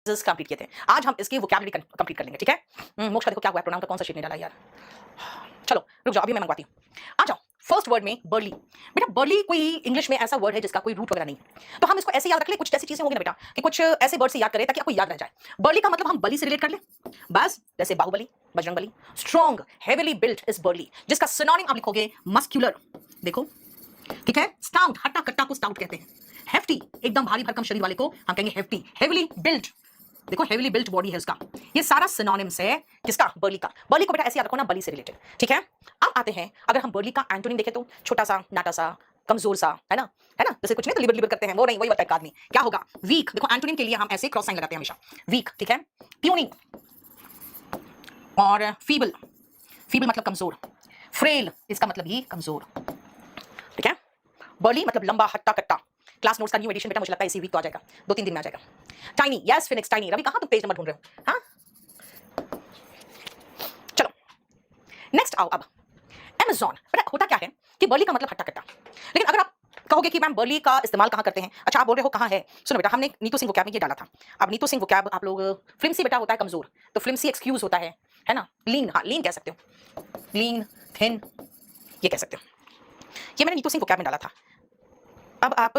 Complete किए थे। आज हम इसकी वोकैबुलरी कंप्लीट कर लेंगे, ठीक है? मोक्ष का देखो क्या हुआ है, प्रोनाउन का कौन सा शेड नहीं डाला यार। चलो रुक जाओ, अभी मैं मंगवाती हूँ। आ जाओ, फर्स्ट वर्ड में बर्ली। बेटा बर्ली कोई इंग्लिश में ऐसा वर्ड है जिसका कोई रूट वगैरह नहीं है, तो हम इसको ऐसे याद रख ले। कुछ ऐसी चीजें होंगी ना बेटा कि कुछ ऐसे वर्ड से याद करें ताकि आपको याद रह जाए। बर्ली का मतलब हम बली से रिलेट कर ले, बस जैसे Baahubali, Bajrang Bali. Strong, heavily built is burly, जिसका सिनोनिम आप लिखोगे मस्क्यूलर। देखो ठीक है। स्टाउट, हट्टा कट्टा को स्टाउट कहते हैं। हेफ्टी, एकदम भारी भरकम शरीर वाले को हम कहेंगे हेफ्टी। हेवीली बिल्ट, देखो हेवीली बिल्ट बॉडी है उसका। ये सारा सिनोनिम्स है किसका? बर्ली का। बर्ली को बेटा ऐसे याद रखो ना, बली से रिलेटेड, ठीक है? अब आते हैं, अगर हम बर्ली का एंटोनिम देखें तो छोटा सा, नाटा सा, कमजोर सा, है ना? है ना? जैसे कुछ नहीं तो लिबर लिबर करते हैं, वो नहीं, वही होता है एक आदमी। क्या होगा? वीक। देखो एंटोनिम के लिए हम ऐसे क्रॉस साइन लगाते हैं हमेशा, वीक, ठीक है? प्यूनी और फीबल, फीबल मतलब कमजोर। फ्रेल, इसका मतलब ही कमजोर, ठीक है? बर्ली मतलब लंबा, हट्टा कट्टा। क्लास नोट्स का न्यू एडिशन बेटा मुझे लगता है इसी वीक तो आ जाएगा, 2-3 दिन में आ जाएगा। Tiny, yes phoenix, tiny. Ravi कहां तुम पेज नंबर ढूंढ रहे हो? हाँ चलो नेक्स्ट आओ। अब Amazon, बेटा होता क्या है कि बर्ली का मतलब हट्टा कट्टा, लेकिन अगर आप कहोगे कि मैम बर्ली का इस्तेमाल कहां करते हैं, अच्छा आप बोल रहे हो कहां है, सुनो बेटा हमने नीतू सिंह वोकैब में ये डाला था। अब नीतू सिंह वोकैब आप लोग फ्लिमसी बेटा होता है कमजोर, तो फ्लिमसी एक्सक्यूज होता है ना? लीन, हाँ लीन कह सकते हो, लीन थिन ये कह सकते हो। ये मैंने नीतू सिंह वोकैब में डाला था। अब आप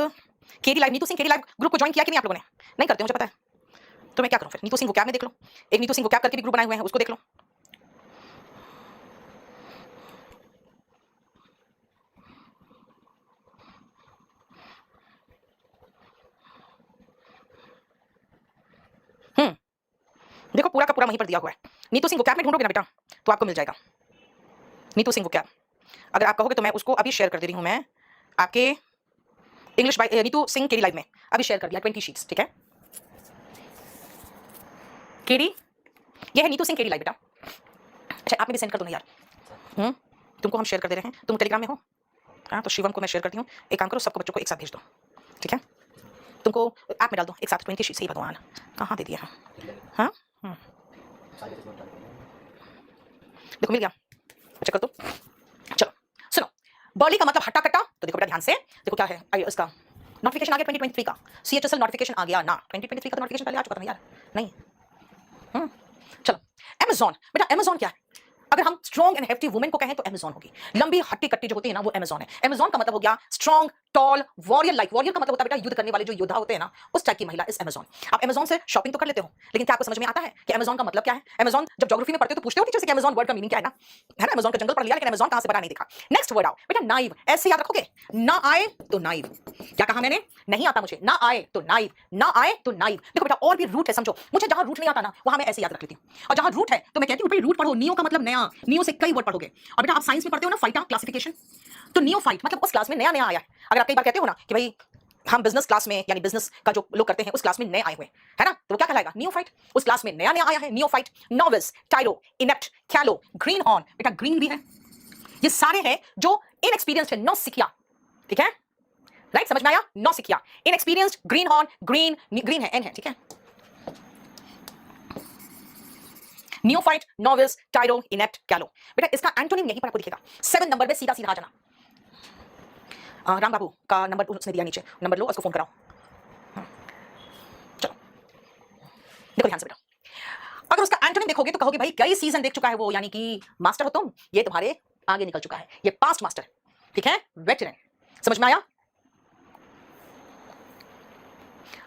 KD live, Neetu Singh KD live group को ज्वाइन किया कि नहीं आप लोगों ने? नहीं करते मुझे पता है, तो मैं क्या करूं फिर? नीतू सिंह वोकैब में देख लो, एक नीतू सिंह वोकैब करके भी ग्रुप बनाए हुए हैं, उसको देख लो। देखो पूरा का पूरा वहीं पर दिया हुआ है। नीतू सिंह वोकैब में ढूंढोगे ना बेटा तो आपको मिल जाएगा नीतू सिंह वोकैब। अगर आप कहोगे तो मैं उसको अभी शेयर कर दे रही हूं, मैं आपके English by Neetu Singh KD live में अभी शेयर कर दिया 20 शीट्स, ठीक है? केडी, ये है नीतू सिंह केडी लाइव बेटा। अच्छा आप भी सेंड कर दो ना यार। तुमको हम शेयर कर दे रहे हैं, तुम टेलीग्राम में हो? हाँ तो शिवम को मैं शेयर करती हूँ। एक काम करो, सबको बच्चों को एक साथ भेज दो, ठीक है? तुमको ऐप में डाल दो एक साथ 20 शीट्स। ही भगवान कहाँ दे दिया? हाँ देखो मिल गया, अच्छा कर दो। चलो सुनो, बर्ली का मतलब हट्टा कट्टा, तो देखो बेटा ध्यान से, देखो क्या है इसका नोटिफिकेशन आ गया 2023 का, सीएचएसएल नोटिफिकेशन आ गया ना? 2023 का तो नोटिफिकेशन पहले आ चुका था ना यार, नहीं? चलो Amazon, बेटा Amazon क्या है? अगर हम स्ट्रॉन्ग एंड हेफ्टी वुमेन को कहें तो Amazon होगी। लंबी हट्टी कट्टी जो होती है ना वो Amazon है। Amazon का मतलब हो गया strong, tall, warrior like. Warrior का मतलब होता है बेटा युद्ध करने वाले जो योद्धा होते हैं ना, उस टाइप की महिला इस Amazon। आप Amazon से शॉपिंग तो कर लेते हो, लेकिन क्या आपको समझ में आता है कि Amazon का मतलब क्या है? Amazon जब ज्योग्राफी में पढ़ते हो तो पूछते हो टीचर से कि Amazon वर्ड का मीनिंग क्या है ना? है ना? Amazon का जंगल पढ़ लिया, लेकिन Amazon कहां से बना नहीं देखा। नेक्स्ट वर्ड आओ बेटा, नाइव। ऐसे याद रखोगे, ना आए तो नाइव। क्या कहा मैंने? नहीं आता मुझे, ना आए तो नाइव, ना आए तो नाइव। देखो बेटा और भी रूट है, समझो। मुझे जहां रूट नहीं आता ना वहां मैं ऐसे याद रख लेती हूं, और जहां रूट है तो मैं कहती हूं भाई रूट पढ़ो। नियो का मतलब नया, नियो से कई वर्ड पढ़ोगे। और बेटा आप साइंस में पढ़ते हो ना फाइटा क्लासिफिकेशन, तो नियोफाइट मतलब उस क्लास में नया नया आया है। अगर आप कई बार कहते हो ना कि भाई हम बिजनेस क्लास में, यानी बिजनेस का जो लोग करते हैं उस क्लास में नए आए हुए है ना, तो वो क्या कहलाएगा? नियोफाइट। उस क्लास में नया नया आया है, नियोफाइट। नोविस, टाइरो, इनेप्ट, कैलो, ग्रीन हॉर्न, बेटा ग्रीन भी है। ये सारे हैं जो इनएक्सपीरियंस्ड है, नौसिखिया, ठीक है? राइट, समझ में आया? नौसिखिया, inexperienced, green horn, green, green है, एन है, ठीक है? नियोफाइट, नोविस, टाइरो, इनेप्ट, कैलो। बेटा इसका एंटोनिम यहीं पर आपको दिखेगा 7 नंबर में, सीधा सीधा आ जाना। राम बाबू का नंबर उसने दिया नीचे, नंबर लो, उसको फोन कराओ। चलो देखो ध्यान से बेटा, अगर उसका एंटोनिम देखोगे तो कहोगे भाई कई सीजन देख चुका है वो, यानी कि मास्टर हो तुम, ये तुम्हारे आगे निकल चुका है, ये पास्ट मास्टर, ठीक है? वेटरन। समझ में आया?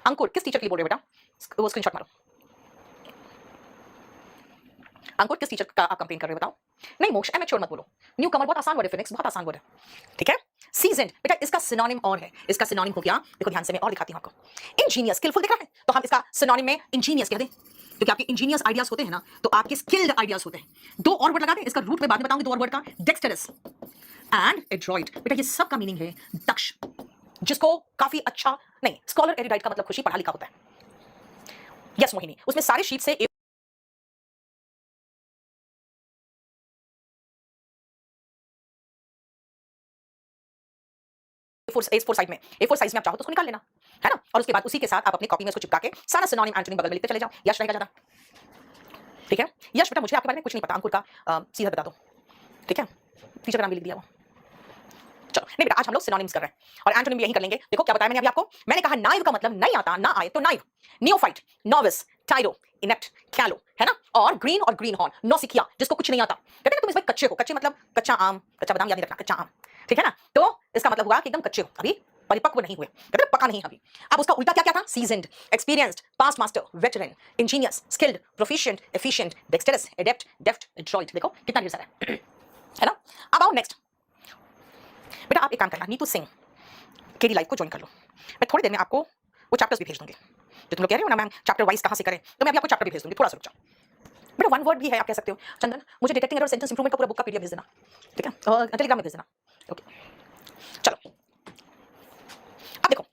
अंकुर किस टीचर के लिए बोल रहे हो बेटा? वो स्क्रीनशॉट मारो। अंकुर किस टीचर का आप कंप्लेन कर रहे हो बताओ? नहीं मोक्ष एमेच्योर मत बोलो, न्यू कमर बहुत आसान वर्ड है, फिनिक्स बहुत आसान वर्ड है, ठीक है? सीजन्ड, बेटा इसका सिनोनिम और है, इसका सिनोनिम हो गया, देखो ध्यान से मैं और दिखाती हूं आपको। इंजीनियस, स्किलफुल दिख रहा है, तो हम इसका सिनोनिम में इंजीनियस कह दें, क्योंकि आपके इंजीनियस आइडियाज होते हैं ना, तो आपके स्किल्ड आइडियाज होते हैं। दो और वर्ड लगा दें, इसका रूट में बाद में बताऊंगी, दो और वर्ड का, डेक्सटरस एंड एड्रॉइड। बेटा ये सब का मीनिंग है दक्ष, जिसको काफी अच्छा, नहीं स्कॉलर एरिडाइट का मतलब खुशी पढ़ा लिखा होता है। यस मोहिनी, उसमें सारे शीट से A4 साइज में, A4 साइज में आप चाहो तो उसको निकाल लेना, है ना? और उसके बाद उसी के साथ आप अपनी कॉपी में उसको चिपका के सारा सिनोनिम एंटोनिम बगल में लिखते चले जाओ। यश रहेगा ज्यादा, ठीक है? यश बेटा मुझे आपके बारे में कुछ नहीं पता, अंकुर का सीधा बता दो, ठीक है? टीचर का नाम भी लिख दिया वो। चलो नहीं बेटा आज हम लोग सिनोनिम्स कर रहे हैं और एंटोनिम यही कर लेंगे। देखो क्या बताया मैंने अभी आपको, मैंने कहा नाइव का मतलब नहीं आता, ना आए तो नाइव। नियोफाइट, नोविस, टाइरो इनेप्ट, कैलो, है ना, और ग्रीन हॉर्न, नौसिखिया जिसको कुछ नहीं आता। कहते हैं ना तुम इस भाई कच्चे हो, कच्चे मतलब कच्चा आम, कच्चा बादाम याद नहीं रखना, कच्चा आम, ठीक है ना, तो इसका मतलब हुआ कि एकदम कच्चे हो, अभी परिपक्व नहीं हुए, कहते हैं पका नहीं अभी। अब उसका उल्टा क्या क्या था, seasoned, experienced, past master, veteran, ingenious, skilled, proficient, efficient, dexterous, adept, deft, adroit. देखो कितना ढेर सारा है ना। अब आओ नेक्स्ट, बेटा आप एक काम करना, नीतू सिंह केडी लाइव को ज्वाइन कर लो। मैं थोड़ी देर में आपको वो चैप्टर्स भी भेज दूंगी जो तुम लोग कह रहे हो ना मैम चैप्टर वाइज कहां से करें, तो मैं अभी आपको चैप्टर भी भेज दूंगी, थोड़ा सा रुक जाओ। बेटा वन वर्ड भी है, आप कह सकते हो चंदन मुझे डिटेक्टिंग एरर सेंटेंस इंप्रूवमेंट का पूरा बुक का पीडीएफ भेज देना, ठीक है, और टेलीग्राम में भेज देना। ओके चलो अब देखो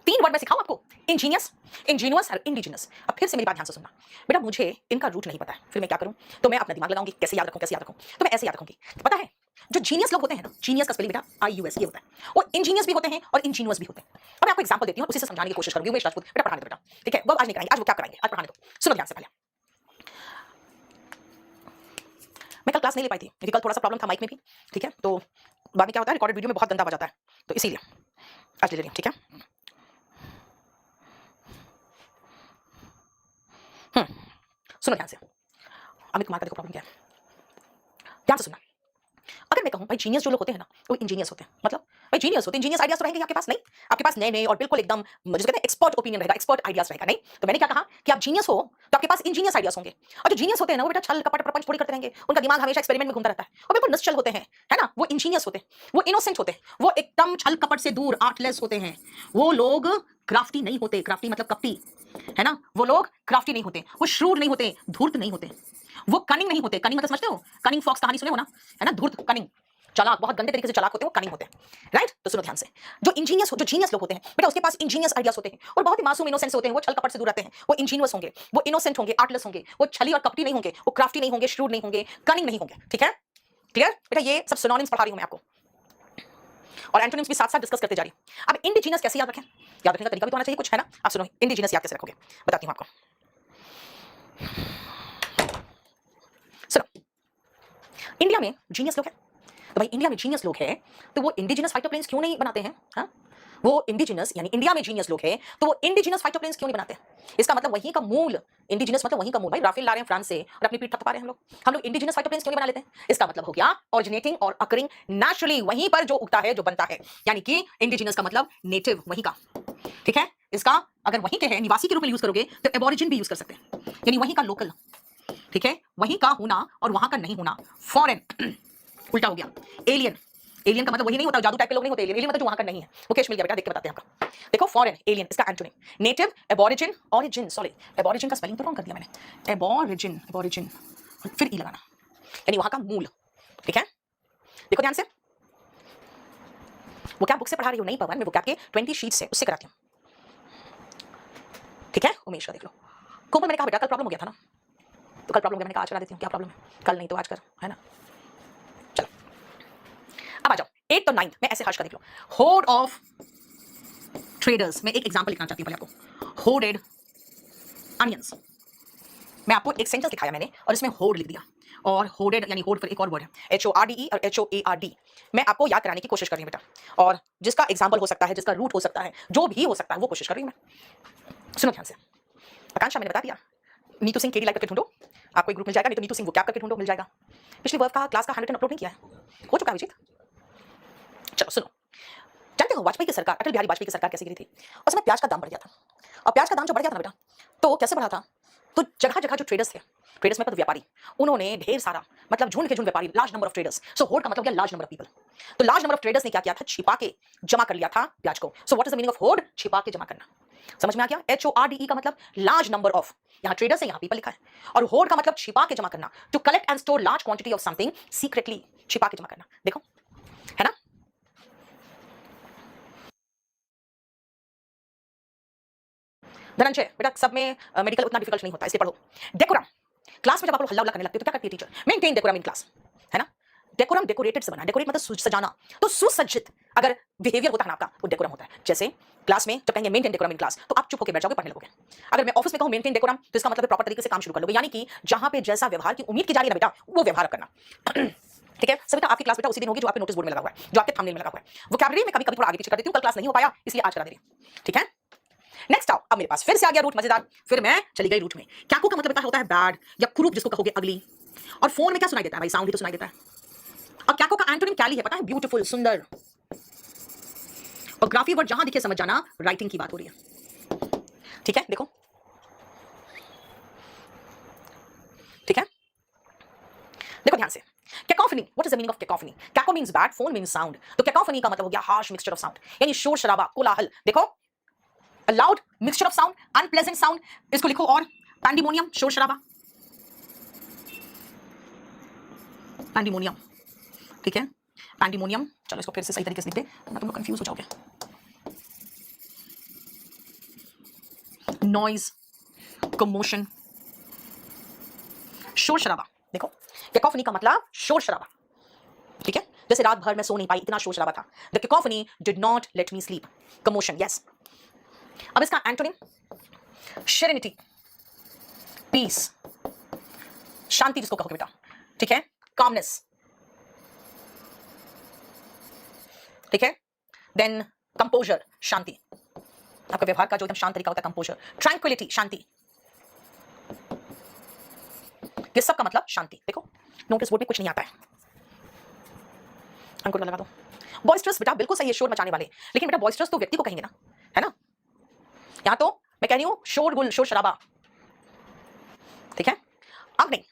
3 वर्ड में सिखाऊं आपको, इंजीनियस, इंजीनियस और इंडिजिनस। अब फिर से मेरी बात ध्यान से सुनना, बेटा मुझे इनका रूट नहीं पता है, फिर मैं क्या करूं, तो मैं अपना दिमाग लगाऊंगी कैसे याद रखूं, कैसे याद रखूं, तो मैं ऐसे याद रखूंगी। पता है जो जीनियस लोग होते हैं ना, जीनियस का स्पेलिंग बेटा IUS ये होता है, वो इंजीनियस भी होते हैं और इंजीनियस भी होते हैं। अब मैं आपको एग्जांपल देती हूं, उसी से समझाने की कोशिश करूंगी। उमेश राजपूत बेटा पढ़ाने दो बेटा, ठीक है, वो आज नहीं कराएंगे, आज वो क्या कराएंगे, आज पढ़ाने दो, सुनो ध्यान से। पहले मैं कल क्लास नहीं ले पाई थी, मेरी कल थोड़ा सा प्रॉब्लम था माइक में भी, ठीक है, तो बाद में क्या होता है रिकॉर्डेड वीडियो में बहुत गंदा आ जाता है, तो इसीलिए आज ले रही हूं, ठीक है। सुनो ध्यान से, अमित कुमार का देखो प्रॉब्लम क्या है, ध्यान से सुनना। अगर मैं कहूं भाई जीनियस जो लोग होते हैं ना वो इंजीनियस होते हैं, मतलब भाई जीनियस होते हैं, इंजीनियस आइडियाज तो रहेंगे आपके पास, नहीं आपके पास नए नए और बिल्कुल एकदम जिसे कहते हैं एक्सपर्ट ओपिनियन रहेगा, एक्सपर्ट आइडियाज रहेगा, नहीं तो मैंने क्या कहा कि आप जीनियस हो तो आपके पास इंजीनियस आइडियाज होंगे। और जो जीनियस होते हैं ना वो बेटा छल कपट प्रपंच थोड़ी करते रहेंगे, उनका दिमाग हमेशा एक्सपेरिमेंट में घूमता रहता है, वो बिल्कुल निश्चल होते हैं, है ना, वो इंजीनियस होते हैं, वो इनोसेंट होते हैं, वो एकदम छल कपट से दूर आर्टलेस होते हैं, वो लोग क्राफ्टी नहीं होते, क्राफ्टी मतलब कपटी, है ना, वो लोग क्राफ्टी नहीं होते, वो श्रूड नहीं होते, धूर्त नहीं होते, वो कनिंग नहीं होते, कनिंग मतलब समझते हो, कनिंग फॉक्स कहानी सुने हो ना, है ना, धूर्त कनिंग चालाक, बहुत गंदे तरीके से चालाक होते हैं, वो कनिंग होते हैं, राइट। तो सुनो ध्यान से, जो इंजीनियस जो जीनियस लोग होते हैं बेटा उसके पास इंजीनियस आइडियाज होते हैं और बहुत ही मासूम इनोसेंस होते हैं, वो छल कपट से दूर रहते हैं, वो इंजीनियस होंगे, वो इनोसेंट होंगे, आर्टलेस होंगे, वो छली और कपटी नहीं होंगे, वो क्राफ्टी नहीं होंगे, श्रूड नहीं होंगे, कनिंग नहीं होंगे, ठीक है, क्लियर बेटा, ये सब सिनोनिम्स पढ़ा रही हूं मैं आपको और एंटोनिम्स भी साथ साथ डिस्कस करते जा रही हूं। अब इंडिजिनस कैसे याद रखें, याद रखने का तरीका भी तो आना चाहिए कुछ, है ना। आप सुनो इंडिजिनस याद कैसे रखोगे, बताती हूं आपको, सुनो। इंडिया में जीनियस लोग हैं, तो भाई इंडिया में जीनियस लोग हैं तो वो इंडिजिनस फाइटर प्लेन्स क्यों नहीं बनाते हैं, हाँ, वो इंडिजिनस यानी इंडिया में जीनियस लोग हैं तो वो इंडिजिनस फाइटर प्लेन्स क्यों नहीं बनाते हैं, इसका मतलब वहीं का मूल, इंडिजिनस मतलब वहीं का मूल, भाई राफेल ला रहे हैं फ्रांस से और अपनी पीठ थपथपा रहे हैं हम लोग इंडिजिनस फाइटर प्लेन्स क्यों नहीं बना लेते हैं, इसका मतलब हो गया ओरिजिनेटिंग और अकरिंग नेचुरली वहीं पर जो उगता है, जो बनता है, यानी कि इंडिजिनस का मतलब नेटिव वहीं का, ठीक है। इसका अगर वहीं के है निवासी के रूप में यूज करोगे तो एबोरिजिन भी यूज कर सकते हैं, यानी वहीं का लोकल, ठीक है, वहीं का होना और वहां का नहीं होना, फॉरेन उल्टा हो गया, एलियन, एलियन का मतलब वही नहीं होता, जादू टाइप के लोग नहीं होते, एलियन मतलब जो वहां का नहीं है। मुकेश मिल गया बेटा, देख के बताते हैं आपका, देखो फॉरेन, एलियन इसका antonym, native, Aborigine, origin, sorry Aborigine का स्पेलिंग तो रॉन्ग कर दिया मैंने, एबोरिजिन, एबोरिजिन फिर ई लगाना, यानी वहां का मूल, ठीक है। देखो ध्यान से, वो क्या बुक से पढ़ा रही हूं, नहीं पवन, मैं वो क्या के 20 शीट्स है उससे कराती हूं, ठीक है। उमेश का देख लो, कोमल मैंने कहा बेटा कल प्रॉब्लम हो गया था ना, तो कल प्रॉब्लम हो गया, मैंने कहा आज करा देती हूं, क्या प्रॉब्लम है, कल नहीं तो आज कर, है ना। चलो अब आ जाओ 8 और 9 में ऐसे हर्ष का देख लो, होर्ड ऑफ ट्रेडर्स, मैं एक एग्जांपल लिखना चाहती हूं पहले आपको, होर्डेड अनियंस, मैं आपको एक सेंटेंस दिखाया मैंने और इसमें होर्ड लिख दिया, और होर्डेड यानी होर्ड पर एक और वर्ड है HORDE और HOARD, मैं आपको याद कराने की कोशिश कर रही हूं बेटा, और जिसका एग्जांपल हो सकता है, जिसका रूट हो सकता है, जो भी हो सकता है वो कोशिश कर रही हूं मैं। सुनो ध्यान से, आकांक्षा मैंने बता दिया, नीतू सिंह केडी लाइव करके ढूंढो, आपको एक ग्रुप मिल जाएगा, नहीं तो नीतू सिंह वो क्या करके ढूंढो, मिल जाएगा। पिछली वर्ग का क्लास का 100 अपलोड नहीं किया है, हो चुका है विजित। चलो सुनो, जानते हो वाजपेयी की सरकार, अटल बिहारी वाजपेयी की सरकार कैसे गिरी थी, उस समय प्याज का दाम बढ़ गया था, और प्याज का दाम जो बढ़ गया था ना बेटा, तो कैसे बढ़ा था, तो जगह जगह जो ट्रेडर्स थे, ट्रेडर्स में तो व्यापारी, उन्होंने ढेर सारा मतलब झुंड के झुंड व्यापारी, large number of traders, so horde का मतलब क्या, लार्ज नंबर ऑफ पीपल, तो लार्ज नंबर ऑफ ट्रेडर्स ने क्या किया था, छिपा के जमा कर लिया था प्याज को। So what is the meaning of horde, छिपा के जमा करना, समझ में आ गया। HORDE का मतलब लार्ज नंबर ऑफ, यहाँ ट्रेडर्स है यहाँ पीपल लिखा है, और होर्ड का मतलब छिपा के जमा करना, to collect and store large quantity of something secretly, छिपा के जमा करना, देखो है ना। धनंजय बेटा सब में मेडिकल उतना डिफिकल्ट नहीं होता, इसलिए पढ़ो। डेकोरम, क्लास में जब आप लोग हल्ला उल्ला करने लगते हो तो क्या करती है teacher, maintain decorum in class, है ना। डेकोरम डेकोरेटेड से बना, डेकोरेट मतलब सजाना, तो सुसज्जित अगर बिहेवियर होता है ना आपका, वो डेकोरम होता है। जैसे क्लास में जब कहेंगे मेंटेन डेकोरम इन क्लास, तो आप चुप होकर बैठ जाओगे, पढ़ने लगोगे। अगर मैं ऑफिस में कहूं मेंटेन डेकोरम, तो इसका मतलब प्रॉपर तरीके से काम शुरू कर लोगे, यानी कि जहां पे जैसा व्यवहार की उम्मीद की जा रही है ना बेटा, वो व्यवहार करना। ठीक है सभी, आपकी क्लास बेटा उसी दिन होगी जो आपके नोटिस बोर्ड में लगा हुआ है, जो आपके थंबनेल में लगा हुआ है। वोकैबुलरी में कभी कभी थोड़ा आगे पीछे कर देती हूं, कल क्लास नहीं हो पाया इसलिए आज करा दे रही हूं, ठीक है। नेक्स्ट आओ, अब मेरे पास फिर से आ गया रूट, मजेदार, फिर मैं चली गई रूट में। कैको का मतलब पता होता है बैड या कुरूप, जिसको कहोगे अगली। और फोन में क्या सुनाई देता है भाई? साउंड ही तो सुनाई देता है। और कैको का एंटोनिम कैली है, पता है? ब्यूटीफुल, सुंदर। और ग्राफी वर्ड जहां दिखे समझ जाना राइटिंग की बात हो रही है। ठीक है, देखो, ठीक है, देखो ध्यान से। Cacophony, what is the meaning of cacophony? Caco means bad, phone means sound. तो कैकोफनी का मतलब हो गया हार्श मिक्सचर ऑफ साउंड, यानी शोर शराबा, कोलाहल। देखो, a loud mixture of sound, unpleasant sound, इसको लिखो। और पैंडिमोनियम, शोर शराबा, पैंडिमोनियम। ठीक है, पैंडिमोनियम। चलो इसको फिर से सही तरीके से लिख दे, वरना तुम लोग कंफ्यूज हो जाओगे। नॉइज, कमोशन, शोर शराबा। देखो, कैकोफनी का मतलब शोर शराबा। ठीक है, जैसे रात भर मैं सो नहीं पाई, इतना शोर शराबा था। The cacophony did not let me sleep, commotion. Yes. अब इसका एंटोनिम, सेरेनिटी, पीस, शांति जिसको कहोगे बेटा। ठीक है, कामनेस। ठीक है, देन कंपोजर, शांति। आपका व्यवहार का जो एकदम शांत तरीका होता है, कंपोजर। ट्रैंक्विलिटी, शांति। ये सब का मतलब शांति। देखो, नोटिस बोर्ड में कुछ नहीं आता है, अंकुर लगा दो। बॉयस्ट्रस बेटा, बिल्कुल सही है, शोर मचाने वाले। लेकिन बेटा बॉयस्ट्रस तो व्यक्ति को कहेंगे ना, है ना? यहां तो मैं कह रही हूं शोरगुल, शोर शराबा। ठीक है, अब नहीं।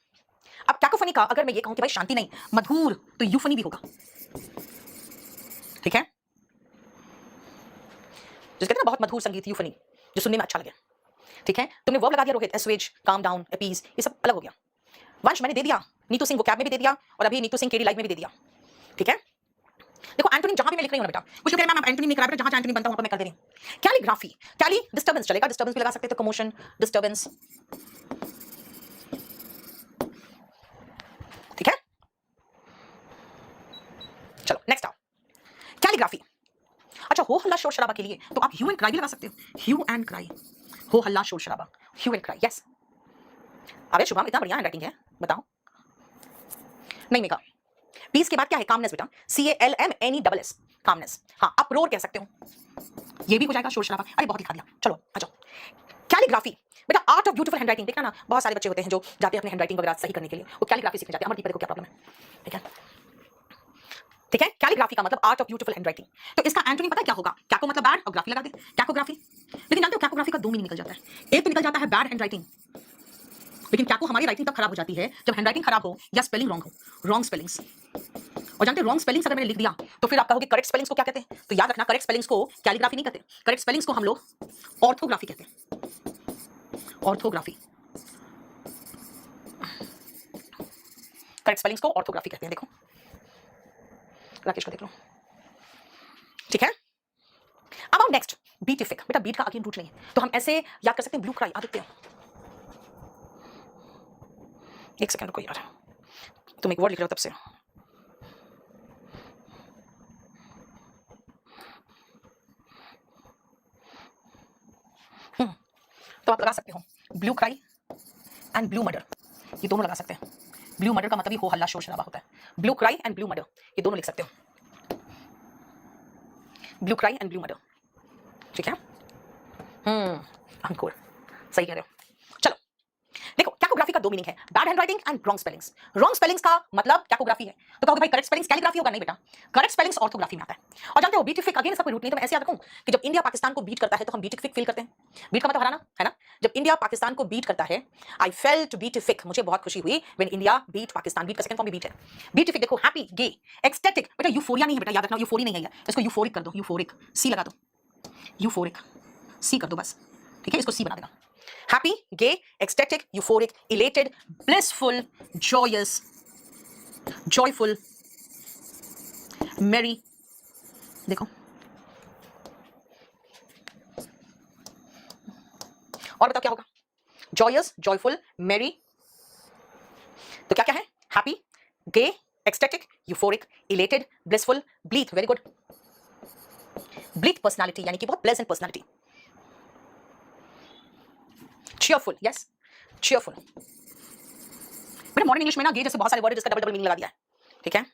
अब कैकोफनी का अगर मैं ये कहूं कि भाई शांति नहीं, मधुर, तो यूफनी भी होगा। ठीक है, जिस कहते हैं ना बहुत मधुर संगीत, यूफनी, जो सुनने में अच्छा लगे। ठीक है, तुमने वर्ब लगा दिया रोहित, एस्वेज, काम डाउन, अपीज, ये सब अलग हो गया। वंश मैंने दे दिया, नीतू सिंह वोकैब में भी दे दिया, और अभी नीतू सिंह केडी लाइव में भी दे दिया। ठीक है, देखो एंटोनिम जहां भी मैं लिख रही हूं ना बेटा, कुछ लोग कह रहे हैं मैम एंटोनिम नहीं करा बेटा, जहां एंटोनिम बनता है वहां पर मैं कर दे रही हूं। कैलीग्राफी, कैली डिस्टर्बेंस चलेगा, डिस्टर्बेंस भी लगा सकते हैं, तो कमोशन, डिस्टर्बेंस। ठीक है, चलो नेक्स्ट आओ, कैलीग्राफी। अच्छा, हो हल्ला शोर शराबा के लिए तो आप ह्यू एंड क्राई भी लगा सकते हो, ह्यू एंड क्राई, हो हल्ला शोर शराबा, ह्यू एंड क्राई। यस। अरे शुभम, इतना बढ़िया हैंडराइटिंग है, बताओ। नहीं मेगा, पीस के बाद क्या है? कामनेस बेटा, CALMNESS, कामनेस। हाँ, अप्रोर कह सकते हो, ये भी हो जाएगा शोर शराबा। अरे बहुत लिखा दिया, चलो आ जाओ। कैलीग्राफी बेटा, आर्ट ऑफ ब्यूटीफुल हैंडराइटिंग। देखना ना, बहुत सारे बच्चे होते हैं जो जाते हैं अपने हैंडराइटिंग वगैरह सही करने के लिए, वो कैलीग्राफी सीखने जाते हैं। अमरदीप, देखो क्या प्रॉब्लम है। ठीक है, ठीक है, कैलीग्राफी का मतलब आर्ट ऑफ ब्यूटीफुल हैंडराइटिंग। तो इसका एंटोनिम पता है क्या होगा? कैको मतलब बैड, और ग्राफी लगा दे, कैकोग्राफी। लेकिन जानते हो कैकोग्राफी का दो मीनिंग निकल जाता है। एक तो निकल जाता है बैड हैंडराइटिंग, लेकिन कैको हमारी राइटिंग तब खराब हो जाती है जब हैंडराइटिंग खराब हो या स्पेलिंग रॉन्ग हो, रॉन्ग स्पेलिंग्स। और जानते हैं रॉन्ग स्पेलिंग्स अगर मैंने लिख दिया तो फिर आप कहोगे करेक्ट स्पेलिंग्स को क्या कहते हैं? तो याद रखना, करेक्ट स्पेलिंग्स को कैलीग्राफी नहीं कहते, करेक्ट स्पेलिंग्स को हम लोग ऑर्थोग्राफी कहते हैं। ऑर्थोग्राफी, करेक्ट स्पेलिंग्स को ऑर्थोग्राफी कहते हैं। देखो राकेश को देख लो। ठीक है, अब हम नेक्स्ट, बीटिफिक। बेटा बीट का अगेन रूट नहीं है, तो हम ऐसे याद कर सकते हैं, ब्लू क्राई। आदित्य एक सेकंड रुको यार, तुम एक वर्ड लिख रहे हो तब से। तो आप लगा सकते हो blue cry and blue murder, ये दोनों लगा सकते हैं। ब्लू मर्डर का मतलब ही हो हल्ला शोर शराबा होता है। Blue cry and blue murder, ये दोनों लिख सकते हो, blue cry and blue murder. ठीक है, अंकुर सही कह रहे हो। चलो देखो, कैकोग्राफी का दो मीनिंग है, bad handwriting and wrong spellings. Wrong spellings का मतलब कैकोग्राफी है, तो कहोगे भाई करेक्ट स्पेलिंग्स कैलीग्राफी होगा? नहीं बेटा, करेक्ट स्पेलिंग्स ऑर्थोग्राफी में आता है। और जानते हो बीटिफिक अगेन इसका कोई रूट नहीं, तो मैं ऐसे याद रखूं कि जब इंडिया पाकिस्तान को बीट करता है तो हम बीटिफिक फील करते हैं। बीट का मतलब हराना है ना, जब इंडिया पाकिस्तान को बीट करता है, आई फेल्ट बीटिफिक, मुझे बहुत खुशी हुई when India beat Pakistan. Beat का सेकंड फॉर्म भी बीट है। बीटिफिक देखो, हैप्पी, गे, एक्सटेटिक। बेटा यूफोरिया नहीं है बेटा, याद रखना, यूफोरी नहीं है, इसको यूफोरिक कर दो, यूफोरिक, सी लगा दो, यूफोरिक, सी कर दो बस। ठीक है, इसको सी बना देना। Happy, gay, ecstatic, euphoric, elated, blissful, joyous, joyful, merry। देखो, और बताओ क्या होगा? joyous, joyful, merry, तो क्या क्या है? happy, gay, ecstatic, euphoric, elated, blissful, bleak, very good, bleak personality यानी कि बहुत pleasant personality, cheerful, yes, cheerful। मैंने मॉडर्न इंग्लिश में ना गे जैसे बहुत सारे वर्ड है जिसका डबल डबल मीनिंग लगा दिया है। ठीक है,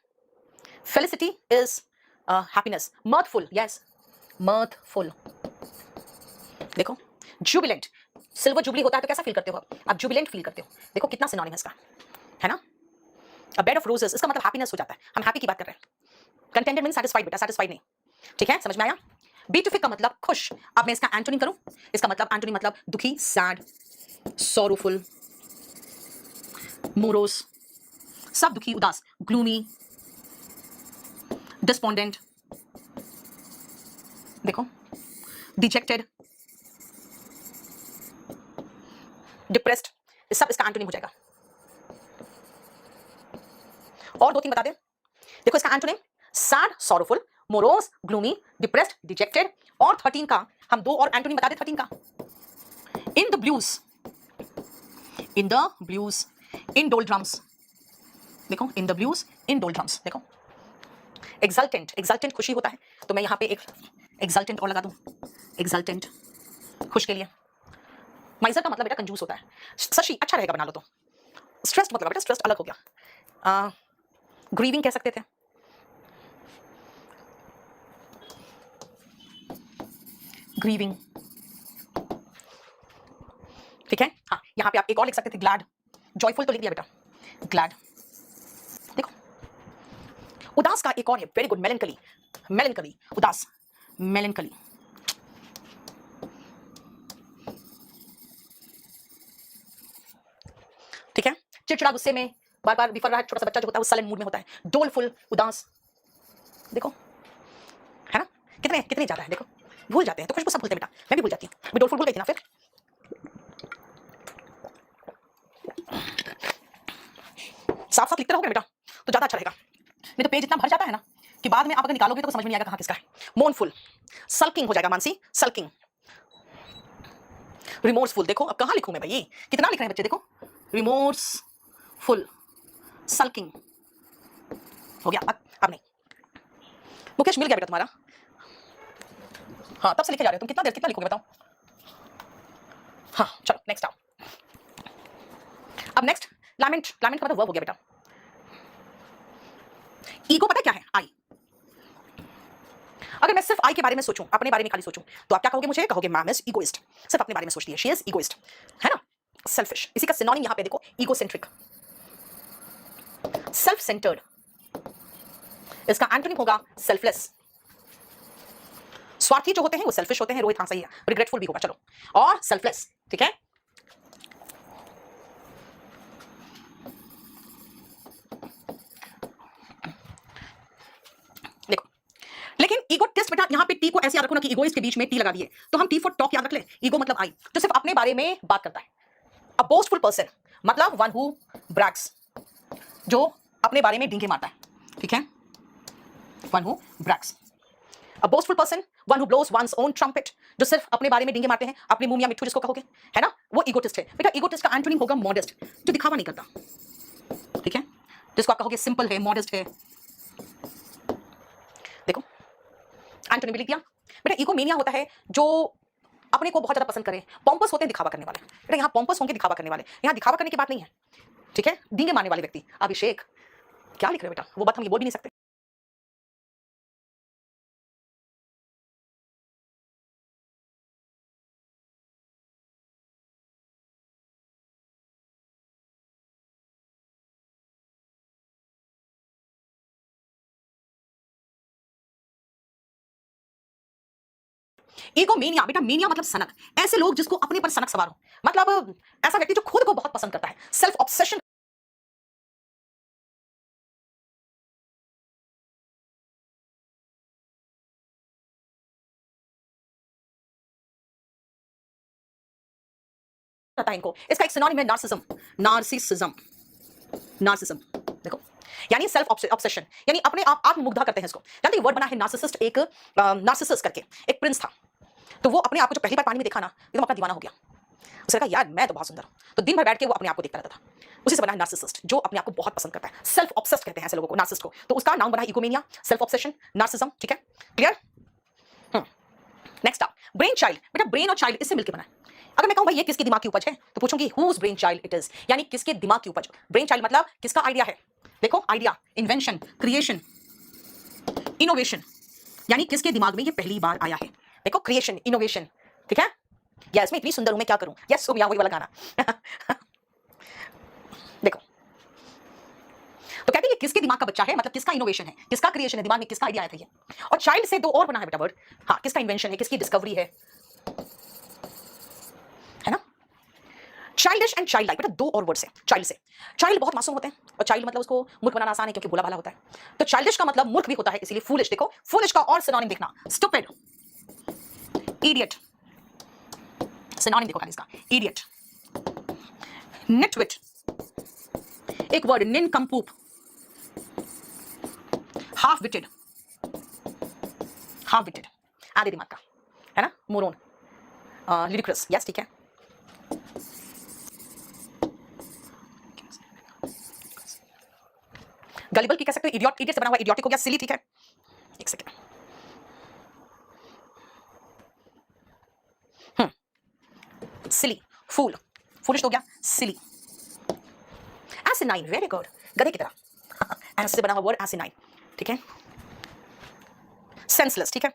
felicity is happiness, mirthful, yes, mirthful। देखो जुबिलेंट, सिल्वर जुबली होता है तो कैसा फील करते हो आप जुबिलेंट फील करते हो। देखो कितना सिनोनिम है इसका, है ना। अ बेड ऑफ रोजेस, इसका मतलब हैप्पीनेस हो जाता है, हम हैप्पी की बात कर रहे हैं। कंटेंटेड मीन सैटिस्फाइड, बेटा सैटिस्फाइड नहीं, ठीक है, समझ में आया। बीटिफिक का मतलब खुश। अब मैं इसका एंटोनिम करूं, इसका मतलब एंटोनिम मतलब दुखी, सैड, सॉरोफुल, मोरोस, सब दुखी, उदास, ग्लूमी, डिस्पोंडेंट, देखो डिजेक्टेड, डिप्रेस्ड, सब इसका एंटोनिम हो जाएगा। और 2-3 बता दे। देखो इसका antonym sad, sorrowful, morose, gloomy, depressed, dejected. और 13 का हम 2 और एंटोनिम बता दे 13 का। In the blues, in the blues, इन डोलड्रम्स, देखो इन द ब्लूज, इन डोलड्रम्स, देखो एक्सल्टेंट, एक्सल्टेंट खुशी होता है, तो मैं यहां पे एक एक्सल्टेंट और लगा दूं, एक्सल्टेंट खुश के लिए। माइजर का मतलब बेटा कंजूस होता है। शशि अच्छा रहेगा बना लो तो। स्ट्रेस्ड मतलब बेटा स्ट्रेस्ड अलग हो गया। ग्रीविंग कह सकते थे। ग्रीविंग, ठीक है। हाँ यहां पे आप एक और लिख सकते थे ग्लैड, जॉयफुल तो लिख दिया बेटा, ग्लैड। देखो उदास का एक और है, वेरी गुड, मेलनकली, मेलनकली, उदास, मेलनकली। ठीक है, चिड़चिड़ा, गुस्से में बार बार बिफर रहा है, छोटा सा बच्चा जो होता है वो सलन मूड में होता है। डोलफुल, उदास, देखो है ना, कितने कितने ज्यादा है, देखो भूल जाते हैं तो खुशबू सब भूलते हैं बेटा, मैं भी भूल जाती हूँ। मैं डोलफुल भूल गई थी ना, फिर साफ साफ लिखते रहोगे बेटा तो ज्यादा अच्छा रहेगा, नहीं तो पेज इतना भर जाता है ना कि बाद में आप अगर निकालोगे तो समझ में नहीं आएगा कहाँ किसका है। मोनफुल, सल्किंग हो जाएगा मानसी, सल्किंग। रिमोर्सफुल, देखो अब कहाँ लिखूं मैं भाई, कितना लिख रहे हैं बच्चे, देखो रिमोर्सफुल, सल्किंग हो गया। अब नहीं, मुकेश मिल गया बेटा तुम्हारा। हाँ तब से लिखे जा रहे हो तुम, कितना देर कितना लिखोगे बताओ। हाँ चलो नेक्स्ट आओ। अब नेक्स्ट लैमेंट, लैमेंट का मतलब वर्ब हो गया बेटा। ईगो पता क्या है, आई। अगर मैं सिर्फ आई के बारे में सोचूं, अपने बारे में खाली सोचूं, तो आप क्या कहोगे मुझे, कहोगे मैम इज ईगोइस्ट, सिर्फ अपने बारे में सोचती है, शी इज ईगोइस्ट, है ना। सेल्फिश, इसी का सिनोनिम यहां पे देखो, ईगोसेंट्रिक, सेल्फ सेंटर्ड, इसका एंटोनिम होगा सेल्फलेस। स्वार्थी जो होते हैं वो सेल्फिश होते हैं, रोहित हाँ सही है, रिग्रेटफुल भी होगा, चलो, और सेल्फलेस, ठीक है। देखो लेकिन ईगो टेस्ट बेटा, यहां पे टी को ऐसे याद रखो ना कि ईगोइस्ट के बीच में टी लगा दिए, तो हम टी फॉर टॉक याद रख ले। ईगो मतलब आई, जो सिर्फ अपने बारे में बात करता है। अ बोस्टफुल पर्सन मतलब वन हु ब्रैग्स, जो अपने बारे में डींगे मारता है, ठीक है, one who brags. A boastful person one who blows one's own trumpet, जो सिर्फ अपने बारे में डींगे मारते हैं, अपनी मुंह या मिट्ठू जिसको कहोगे, है ना, वो ईगोटिस्ट है बेटा। ईगोटिस्ट का एंटोनिम होगा मॉडेस्ट, जो दिखावा नहीं करता, ठीक है, जिसको आप कहोगे सिंपल है, मॉडेस्ट है। देखो एंटोनिम लिख दिया बेटा। ईगोमेनिया होता है जो अपने को बहुत ज्यादा पसंद करे, पॉम्पस होते हैं दिखावा करने वाले बेटा, यहाँ पॉम्पस होंगे दिखावा करने वाले, यहाँ दिखावा करने की बात नहीं है, ठीक है, डींगे मारने वाले व्यक्ति। अभिषेक क्या लिख रहे हो बेटा, वो बात हम ये बोल भी नहीं सकते। ईगोमेनिया बेटा, मेनिया मतलब सनक, ऐसे लोग जिसको अपने पर सनक सवार हो, मतलब ऐसा व्यक्ति जो खुद को बहुत पसंद करता है, सेल्फ ऑब्सेशन रहता है इनको। इसका एक सिनोनिम है नार्सिसिज्म, नार्सिसिज्म, नार्सिसिज्म, देखो यानी सेल्फ ऑब्सेशन, यानी अपने आप आत्ममुग्धा करते हैं इसको। जानते हैं वर्ड बना है नार्सिसिस्ट, एक नार्सिसस करके एक प्रिंस था, तो वो अपने आप को जो पहली बार पानी में देखा ना, एकदम अपना दीवाना हो गया। उसने कहा यार मैं तो बहुत सुंदर हूं, तो दिन भर बैठ के वो अपने आप को देखता रहता था। उसी से बना है नार्सिसिस्ट, जो अपने आप को बहुत पसंद करता है, सेल्फ ऑब्सेस्ड कहते हैं ऐसे लोगों को, नार्सिसिस्ट को। तो उसका नाम बना है ईगोमेनिया, सेल्फ ऑब्सेशन, नार्सिसिज्म, ठीक है, क्लियर। नेक्स्ट आप ब्रेन चाइल्ड बेटा, ब्रेन और चाइल्ड इससे मिलकर बना है। अगर मैं कहूं भाई ये किसके दिमाग की उपज है, तो पूछूंगी whose brain child it is, यानी किसके दिमाग की उपज। ब्रेन चाइल्ड मतलब किसका आइडिया है, देखो आइडिया, इन्वेंशन, क्रिएशन, इनोवेशन, यानी किसके दिमाग में ये पहली बार आया है। देखो क्रिएशन, इनोवेशन, ठीक है, यस मैं इतनी सुंदर हूं, मैं क्या करूं। यस सोमिया, वही वाला गाना। देखो तो कहते हैं ये किसके दिमाग का बच्चा है, मतलब किसका इनोवेशन है, किसका क्रिएशन है, दिमाग में किसका आइडिया आया था ये। और चाइल्ड से दो और बना है बेटा वर्ड, हाँ किसका इन्वेंशन है, किसकी डिस्कवरी है ना। चाइल्डिश एंड चाइल्ड लाइक, बेटा दो और वर्ड्स है चाइल्ड से। चाइल्ड बहुत मासूम होते हैं, और चाइल्ड मतलब उसको मूर्ख बनाना आसान है क्योंकि भोला भाला होता है। तो चाइल्डिश का मतलब मूर्ख भी होता है, इसीलिए फूलिश। देखो फूलिश का और सिनोनिम देखना, स्टूपिड, इडियट, सिनोनिम देखो खाली इसका, इडियट, निटविट, एक word nincompoop, half witted, half witted आधे दिमाग का है ना, मोरोन, लिडिक्रस, यस ठीक है। गलिबल की कह सकते हो, इडियट, इडियट से बना हुआ इडियोटिक हो गया, सिली ठीक है। एक सेकेंड, सिली, फूल, फूलिश हो गया, सिली। एसिनाइन, वेरी गुड, गधे की तरह, एस से बना हुआ वर्ड एसिनाइन ठीक है। सेंसलेस ठीक है,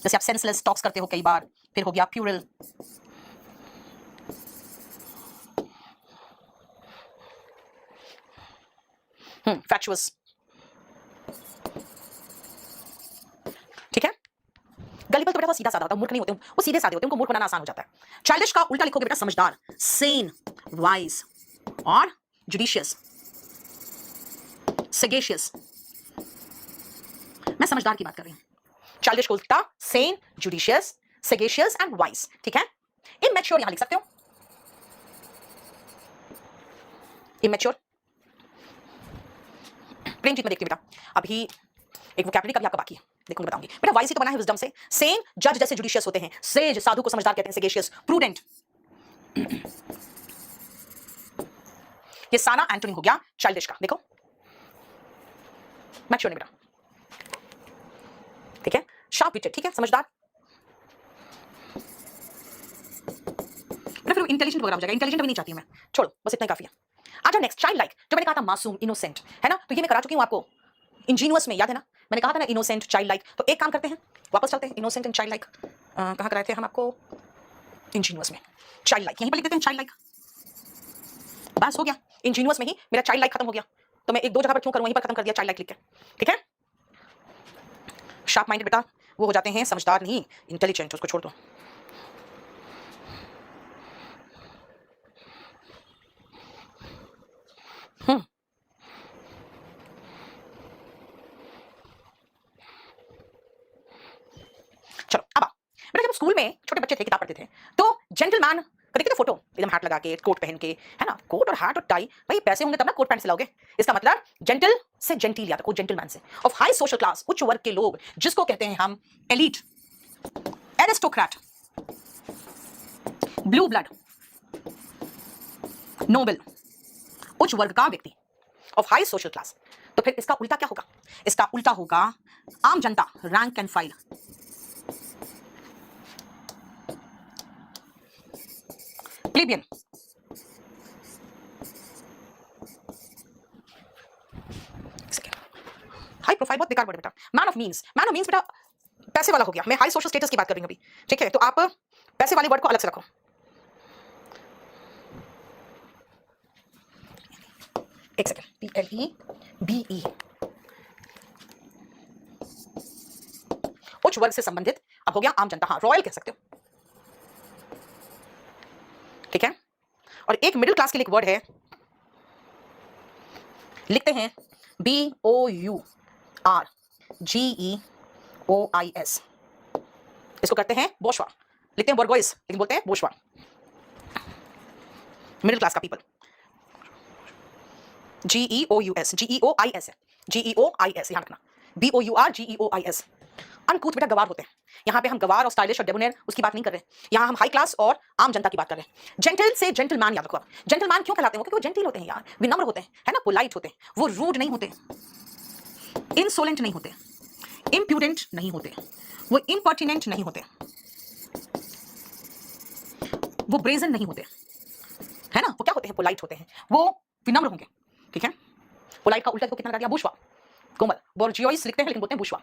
जैसे आप सेंसलेस टॉक्स करते हो कई बार, फिर हो गया प्यूरल, फैक्चुअस ठीक है। गलिबल तो बेटा वो सीधा साधा होता है, मूर्ख नहीं होते, वो सीधे साधे होते हैं, उनको मूर्ख बनाना आसान हो जाता है। चाइल्डिश का उल्टा लिखोगे बेटा समझदार, सेन, वाइज और जुडिशियस, सगेशियस। मैं समझदार की बात कर रही हूं। चाइल्डिश को उल्टा Sen, judicious, sagacious and wise ठीक है। इमैच्योर यहां लिख सकते हो, इमैच्योर। प्रेमजीत में देखते बेटा अभी एक वोकैबुलरी का भी आपका बाकी है, देखो मैं बताऊंगी बेटा। वाइज ही तो बना है विजडम से, सेन जज जैसे जुडिशियस होते हैं, सेज साधु को समझदार कहते हैं, सगेशियस प्रूडेंट। ये साना एंटोनिम हो गया चाइल्डिश का, देखो मैच्योर नहीं बेटा ठीक है। शार्प विटेड ठीक है, समझदार। फिर इंटेलिजेंट वगैरह हो जाएगा, इंटेलिजेंट भी नहीं चाहती मैं, छोड़ो बस इतना ही काफी है। आजा नेक्स्ट, चाइल्ड लाइक, जो मैंने कहा था मासूम, इनोसेंट है ना, तो ये मैं करा चुकी हूं आपको इंजीनियस में, याद है ना, मैंने कहा था ना इनोसेंट चाइल्ड लाइक। तो एक काम करते हैं, वापस चलते हैं, इनोसेंट एंड चाइल्ड लाइक कहां कराए थे हम आपको, इंजीनियस में। चाइल्ड लाइक यहीं पर लिख देते हैं, चाइल्ड लाइक, बस हो गया। इंजीनियस में ही मेरा चाइल्ड लाइक खत्म हो गया, तो मैं एक दो जगह पर क्यों करूं, वहीं पर खत्म कर दिया चाइल्ड लाइक लिख के ठीक है। शार्प माइंडेड बेटा वो हो जाते हैं समझदार नहीं, इंटेलिजेंट, उसको छोड़ दो। चलो अब बेटा जब स्कूल में छोटे बच्चे थे, किताब पढ़ते थे, तो जेंटलमैन का देखते थे फोटो, एकदम हैट लगा के, कोट पहन के है ना, कोट और हैट और टाई, भाई पैसे होंगे तब ना कोट पैंट सिलाओगे। इसका मतलब जेंटल से जेंटिल आता, कोई जेंटलमैन से, ऑफ हाई सोशल क्लास, उच्च वर्ग के लोग, जिसको कहते हैं हम elite, aristocrat, blue blood, noble, उच्च वर्ग का व्यक्ति, ऑफ हाई सोशल क्लास। तो फिर इसका उल्टा क्या होगा, इसका उल्टा होगा आम जनता, rank and file, plebeian, high profile बहुत बेकार वर्ड बेटा। Man of means, man of means बेटा पैसे वाला हो गया, मैं हाई सोशल स्टेटस की बात कर रही हूं अभी ठीक है, तो आप पैसे वाले वर्ड को अलग से रखो। एक सेकेंड, PLEBE, उच्च वर्ग से संबंधित, अब हो गया आम जनता, हाँ रॉयल कह सकते हो ठीक है। और एक मिडिल क्लास के लिए एक वर्ड है, लिखते हैं BOURGEOIS, इसको करते हैं बोशवा, लिखते हैं बोर्गोइस लेकिन बोलते हैं बोशवा, मिडिल क्लास का पीपल, GEOUS, GEOIS है, GEOIS ध्यान रखना, BOURGEOIS। अनकूथ बेटा गवार होते हैं, यहाँ पे हम गवार और स्टाइलिश और डेबोनेर उसकी बात नहीं कर रहे, यहाँ हम हाई क्लास और आम जनता की बात कर रहे हैं। जेंटल से जेंटलमैन याद रखो आप, जेंटलमैन क्यों कहलाते हैं, क्योंकि वो जेंटल होते हैं यार, विनम्र होते हैं है ना, पोलाइट होते हैं, वो रूड नहीं होते, इंसोलेंट नहीं होते, इम्प्यूडेंट नहीं होते, वो इम्पर्टिनेंट नहीं होते, वो ब्रेजन नहीं होते है ना, वो क्या होते हैं, पोलाइट होते हैं, वो विनम्र होंगे ठीक है। पोलाइट का उल्टा तो कितना लगा दिया, बुर्जुआ, कोमल, बोर्जियोइस लिखते हैं लेकिन बोलते हैं बुशवा।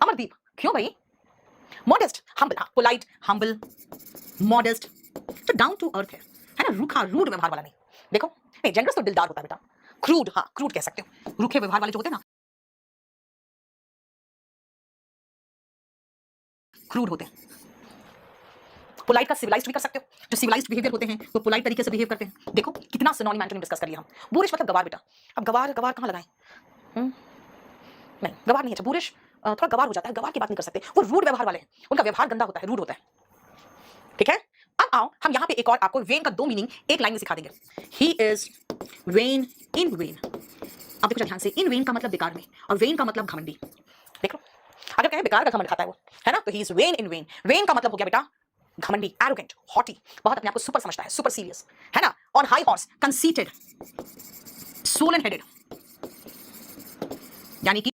अमरदीप, क्यों भाई? मॉडेस्ट, हम्बल, हाँ, पोलाइट, हम्बल, मॉडेस्ट, तो डाउन टू अर्थ है ना, रूखा रूड व्यवहार वाला नहीं। देखो, नहीं जेनरस तो दिलदार होता है बेटा। क्रूड, हाँ क्रूड कह सकते हो, रूखे व्यवहार वाले जो होते हैं ना, क्रूड होते हैं। पोलाइट का सिविलाइज्ड भी कर सकते हो, जो सिविलाइज्ड बिहेवियर होते हैं वो पोलाइट तरीके से बिहेव करते हैं। देखो कितना सिनोनिम एंटोनिम डिस्कस कर लिया हम। बूरिश मतलब गवार बेटा। अब गवार गवार कहाँ लगाएं? नहीं गवार नहीं है, बूरिश थोड़ा गवार हो जाता है, गवार की बात नहीं कर सकते, वो रूड व्यवहार वाले हैं, उनका व्यवहार गंदा होता है, रूड होता है। ठीक है, अब आओ हम यहाँ पे एक और आपको वेन का 2 मीनिंग एक लाइन में सिखा देंगे। He is when in when. अब देखो ध्यान से, इन वेन का मतलब बेकार में, और वेन का मतलब घमंडी। देखो अगर कहें बेकार का घमंड खाता है वो, है ना, तो he is when in when. When का मतलब हो गया बेटा घमंडी, एरोगेंट, हॉटी, बहुत अपने आप को सुपर समझता है, सुपर सीरियस, है ना। On high horse, conceited, swollen headed, यानी कि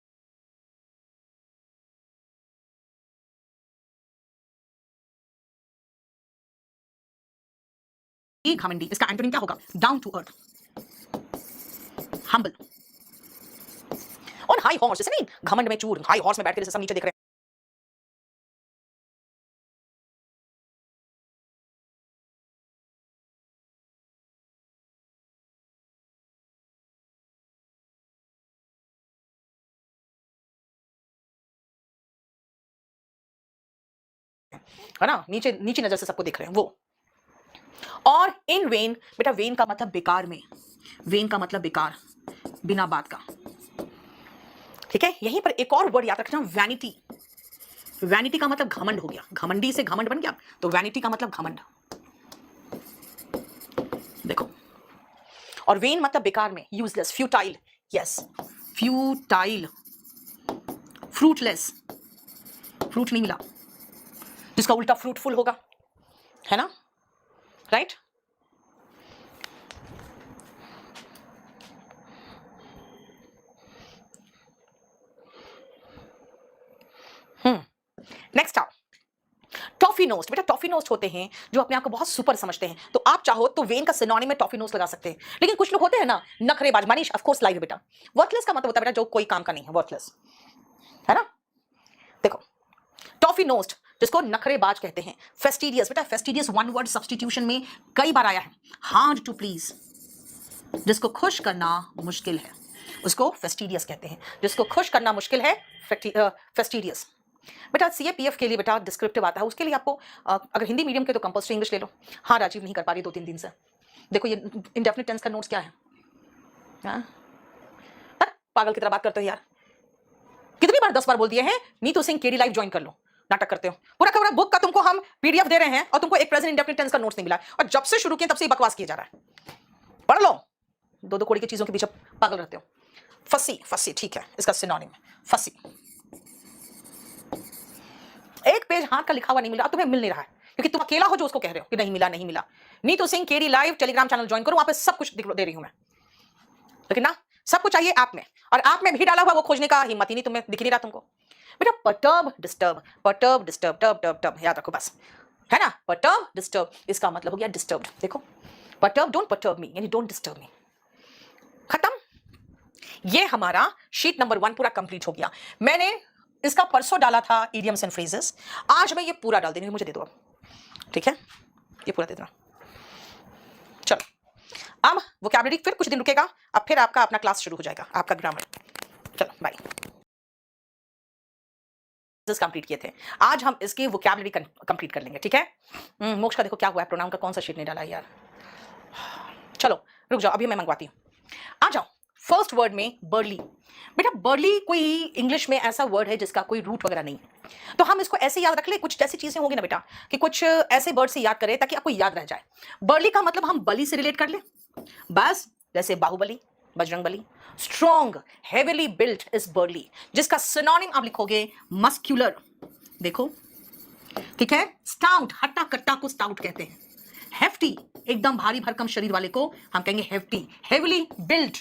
घमंडी। इसका एंटोनिम क्या होगा? Down to earth, humble. On high horse, जैसे नहीं घमंड में चूर, हाई हॉर्स में बैठ के जैसे सब नीचे देख रहे हैं, है ना, नीचे नीचे नजर से सबको देख रहे हैं वो। और इन वेन, बेटा वेन का मतलब बेकार में, वेन का मतलब बेकार, बिना बात का। ठीक है, यहीं पर एक और वर्ड याद रखना, वैनिटी। वैनिटी का मतलब घमंड हो गया, घमंडी से घमंड बन गया, तो वैनिटी का मतलब घमंड। देखो, और वेन मतलब बेकार में, useless, futile, yes futile, fruitless, fruit नहीं मिला, जिसका उल्टा फ्रूटफुल होगा, है ना, राइट। नेक्स्ट आओ, टॉफी नोस्ट। बेटा टॉफी नोस्ट होते हैं जो अपने आप को बहुत सुपर समझते हैं, तो आप चाहो तो वेन का सिनोनिम में टॉफी नोस्ट लगा सकते हैं। लेकिन कुछ लोग होते हैं ना नखरेबाज, मनीष ऑफ कोर्स लाइव है बेटा। वर्थलेस का मतलब होता है बेटा जो कोई काम का नहीं है, वर्थलेस, है ना। देखो टॉफी नोस्ट जिसको नखरेबाज कहते हैं। फेस्टिडियस, बेटा फेस्टिडियस वन वर्ड सब्स्टिट्यूशन में कई बार आया है। हार्ड टू प्लीज, जिसको खुश करना मुश्किल है, उसको फेस्टिडियस कहते हैं। जिसको खुश करना मुश्किल है, फेस्टिडियस। बेटा सीएपीएफ के लिए बेटा डिस्क्रिप्टिव आता है, उसके लिए आपको अगर हिंदी मीडियम के तो कंपल्सरी इंग्लिश ले लो। हाँ राजीव नहीं कर पा रही 2-3 दिन से। देखो ये इंडेफिनिट टेंस का नोट्स क्या है? हाँ? पागल की तरह बात करते हो यार, कितनी बार 10 बार बोल दिए हैं Neetu Singh KD live join कर लो, नाटक करते हो। पूरा का पूरा बुक का तुमको हम पीडीएफ दे रहे हैं और तुमको एक प्रेजेंट इंडेफिनिट टेंस का नोट्स नहीं मिला, और जब से शुरू किया तब से बकवास किया जा रहा है। पढ़ लो, 2-2 कोड़ी की चीजों के पीछे पागल रहते हो। फसी, फसी ठीक है, इसका सिनोनिम फसी। एक पेज हाथ का लिखा हुआ नहीं मिला, तुम्हें मिल नहीं रहा है क्योंकि तुम अकेला हो जो उसको कह रहे हो कि नहीं मिला नहीं मिला। Neetu Singh KD live Telegram channel join करो, वहां पे सब कुछ दे रही हूं मैं, लेकिन ना सब कुछ चाहिए ऐप में, और ऐप में भी डाला हुआ वो खोजने का हिम्मत ही नहीं, तुम्हें दिख नहीं रहा तुमको। बेटा परटर्ब डिस्टर्ब, परटर्ब डिस्टर्ब, टर्ब टर्ब टर्ब याद रखो बस, है ना। परटर्ब डिस्टर्ब, इसका मतलब हो गया डिस्टर्ब्ड। देखो परटर्ब, डोंट परटर्ब मी, यानी डोंट डिस्टर्ब मी। खत्म, ये हमारा शीट नंबर 1 पूरा कंप्लीट हो गया। मैंने इसका परसों डाला था इडियम्स एंड फ्रेजेस, आज मैं ये पूरा डाल देंगे, मुझे दे दो अब, ठीक है, ये पूरा दे देना। चलो अब वोकैबुलरी फिर कुछ दिन रुकेगा, अब फिर आपका अपना क्लास शुरू हो जाएगा, आपका ग्रामर। चलो बाय। कंप्लीट किए थे, आज हम इसकी वोकैबुलरी कंप्लीट कर लेंगे, ठीक है। मोक्ष का देखो क्या हुआ है, प्रोनाउन का कौन सा शीट नहीं डाला यार। चलो रुक जाओ, अभी मैं मंगवाती हूँ, आ जाओ। फर्स्ट वर्ड में बर्ली। बेटा बर्ली कोई इंग्लिश में ऐसा वर्ड है जिसका कोई रूट वगैरह नहीं है, तो हम इसको ऐसे याद रख ले, कुछ जैसी चीजें होंगी ना बेटा कि कुछ ऐसे वर्ड से याद करें ताकि आपको याद रह जाए। बर्ली का मतलब हम बली से रिलेट कर ले बस, जैसे Baahubali, Bajrang Bali. Strong, heavily built is burly, जिसका सिनोनिम आप लिखोगे मस्क्यूलर। देखो ठीक है, स्टाउट, हट्टा कट्टा को स्टाउट कहते हैं। हेफ्टी, एकदम भारी भरकम शरीर वाले को हम कहेंगे हेफ्टी। हेवीली बिल्ट,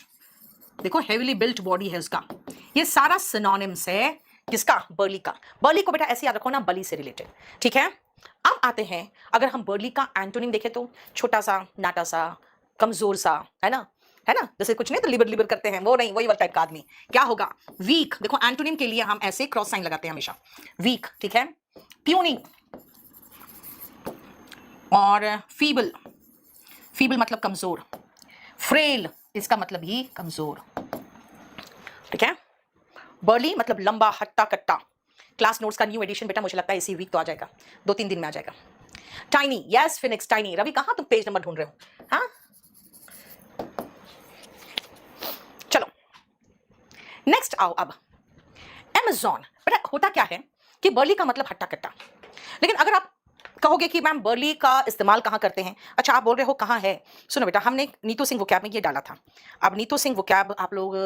देखो हेवीली बिल्ट बॉडी है उसका। ये सारा सिनोनिम्स है किसका? बर्ली का। बर्ली को बेटा ऐसे याद रखो ना, बली से रिलेटेड, ठीक है। अब आते हैं, अगर हम बर्ली का एंटोनिम देखें तो छोटा सा, नाटा सा, कमजोर सा, है ना, है ना, जैसे कुछ नहीं तो लिबर लिबर करते हैं, वो नहीं, वही वाला टाइप का आदमी। क्या होगा? वीक। देखो एंटोनिम के लिए हम ऐसे क्रॉस साइन लगाते हैं हमेशा, वीक, ठीक है। प्यूनी और फीबल, फीबल मतलब कमजोर। फ्रेल, इसका मतलब ही कमजोर, ठीक है। बर्ली मतलब लंबा, हट्टा कट्टा। क्लास नोट्स का न्यू एडिशन बेटा मुझे लगता है इसी वीक तो आ जाएगा, 2-3 दिन में आ जाएगा। Tiny, yes phoenix, tiny. Ravi कहां तुम पेज नंबर ढूंढ रहे हो? हाँ, चलो नेक्स्ट आओ अब। Amazon, बेटा होता क्या है कि बर्ली का मतलब हट्टा कट्टा, लेकिन अगर आप कहोगे कि मैम बर्ली का इस्तेमाल कहाँ करते हैं, अच्छा आप बोल रहे हो कहाँ है, सुनो बेटा हमने नीतू सिंह वोकैब में ये डाला था। अब नीतू सिंह वोकैब आप लोग,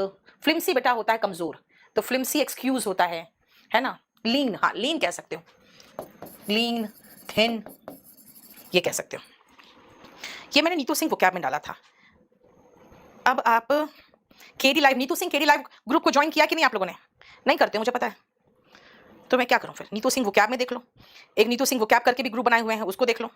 फ्लिमसी बेटा होता है कमजोर, तो फ्लिमसी एक्सक्यूज होता है ना। लीन, हाँ लीन कह सकते हो, लीन, थिन, ये कह सकते हो। ये मैंने नीतू सिंह वोकैब में डाला था। अब आप KD live, Neetu Singh KD live group को ज्वाइन किया कि नहीं आप लोगों ने? नहीं करते मुझे पता है, तो मैं क्या करूं फिर? नीतू सिंह वोकैब में देख लो, एक नीतू सिंह वोकैब करके भी ग्रुप बनाए हुए हैं, उसको देख लो।